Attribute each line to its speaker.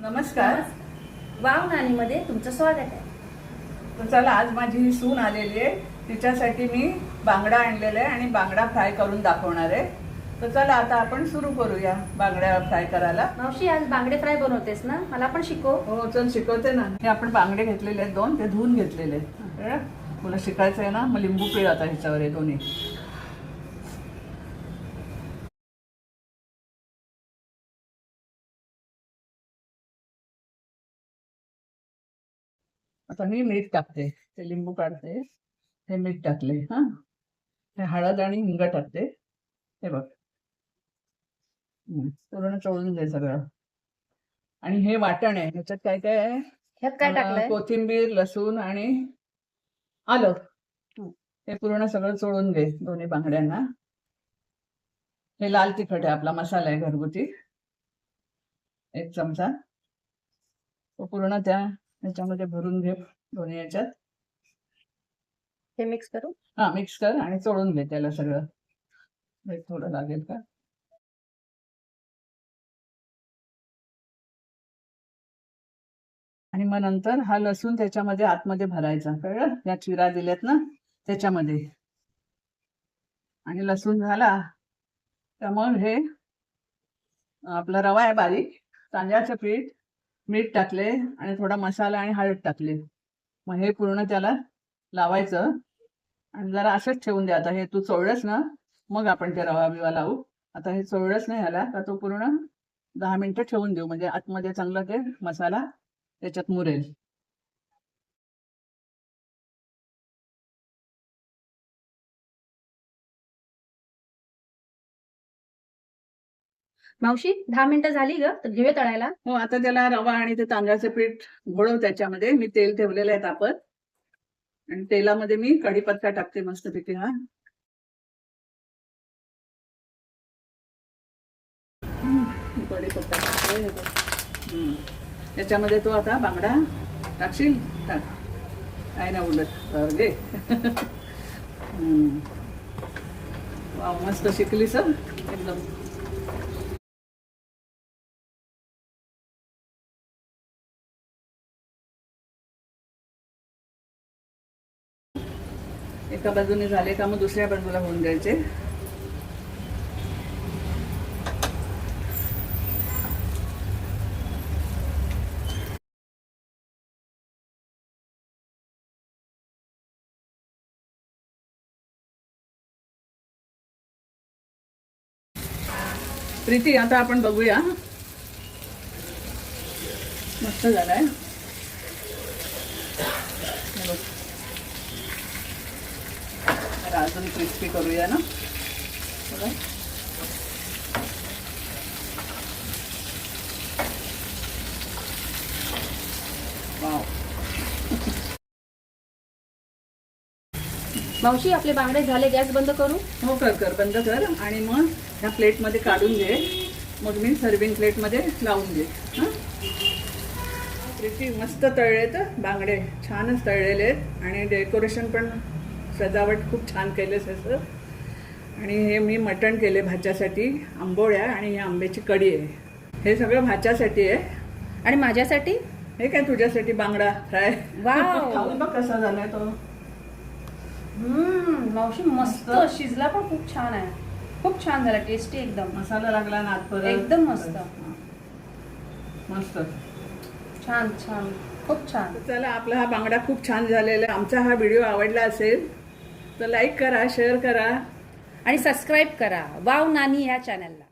Speaker 1: नमस्कार.
Speaker 2: वाव नानीमध्ये तुमचं स्वागत आहे.
Speaker 1: तर चला, आज माझी ही सून आलेली आहे. तिच्यासाठी मी बांगडा आणलेला आहे आणि बांगडा फ्राय करून दाखवणार आहे. तर चला आता आपण सुरू करूया बांगड्या फ्राय करायला.
Speaker 2: मावशी, आज बांगडे फ्राय बनवतेस ना? मला पण शिकव.
Speaker 1: हो चल, शिकवते ना. हे आपण बांगडे घेतलेले आहेत 2, ते धुवून घेतलेले आहेत. तुला शिकायचं आहे ना, मग लिंबू पिळ आता ह्याच्यावर हे दोन्ही. आता मी मीठ टाकते, ते लिंबू काढते, हे मीठ टाकले. हे हळद आणि हिंग टाकते. हे बघ, पूर्ण चोळून घे सगळं. आणि हे वाटण आहे, ह्याच्यात काय काय आहे?
Speaker 2: ह्यात काय टाकलंय?
Speaker 1: कोथिंबीर, लसूण आणि आलं. हे पूर्ण सगळं चोळून घे दोन्ही बांगड्यांना. हे लाल तिखट आहे, आपला मसाला आहे घरगुती, 1 चमचा. तो पूर्ण ह्याच्यामध्ये भरून घे दोन्ही ह्याच्यात.
Speaker 2: हे मिक्स करू?
Speaker 1: हा, मिक्स कर आणि चोळून घे त्याला सगळं. थोडं लागेल का? आणि मग नंतर हा लसूण त्याच्यामध्ये आतमध्ये भरायचा, कळलं? या चिरा दिल्यात ना त्याच्यामध्ये. आणि लसूण झाला तर मग हे आपला रवा आहे बारीक, तांदळाचं पीठ, मीठ टाकले आणि थोडा मसाला आणि हळद टाकले. मग हे पूर्ण त्याला लावायचं आणि जरा असंच ठेवून द्या. आता हे तू चोळलंस ना, मग आपण ते रवा बिवा लावू. आता हे चोळलंच नाही ह्याला, तर तो पूर्ण 10 मिनिटं ठेवून देऊ, म्हणजे आतमध्ये चांगला ते मसाला त्याच्यात मुरेल.
Speaker 2: मावशी, 10 मिनिटं झाली ग, तर घेऊया तळायला.
Speaker 1: हो, आता त्याला रवा आणि ते तांदळाचं पीठ घोळव त्याच्यामध्ये. मी तेल ठेवलेलं आहे तापत आणि तेलामध्ये मी कढीपत्ता टाकते मस्तपैकी. कढीपत्ता टाकते. त्याच्यामध्ये तो आता बांगडा टाकशील? टाक, काय ना उलट घे. वाव, मस्त शिकलीस एकदम. एका बाजूने झाले का मग दुसऱ्या बाजूला होऊन द्यायचे. प्रीती, आता आपण बघूया. मस्त झालाय. अजून क्रिस्पी करूया ना. बघा, वाव.
Speaker 2: मावशी, आपले बांगडे झाले, गॅस बंद करू?
Speaker 1: हो, कर बंद कर. आणि मग ह्या प्लेटमध्ये काढून घे. मग मी सर्विंग प्लेटमध्ये लावून घे. प्रीती, मस्त तळलेत बांगडे, छानच तळलेले आहेत. आणि डेकोरेशन पण, सजावट खूप छान केलेस असं. आणि हे मी मटण केले भाच्यासाठी, आंबोळ्या आणि ही आंब्याची कढी आहे. हे सगळं भाच्यासाठी आहे.
Speaker 2: आणि माझ्यासाठी?
Speaker 1: हे काय तुझ्यासाठी बांगडा फ्राय.
Speaker 2: वाव.
Speaker 1: खाऊन बघ कसा झालाय तो.
Speaker 2: मावशी, मस्त शिजला, पण खूप छान आहे. खूप छान झाला, टेस्टी एकदम.
Speaker 1: मसाला लागला ना आत,
Speaker 2: एकदम मस्त.
Speaker 1: मस्त,
Speaker 2: छान छान, खूप छान.
Speaker 1: चला, आपला हा बांगडा खूप छान झालेला आहे. आमचा हा व्हिडिओ आवडला असेल तर लाईक करा, शेअर करा
Speaker 2: आणि सबस्क्राईब करा वाव नानी या चॅनलला.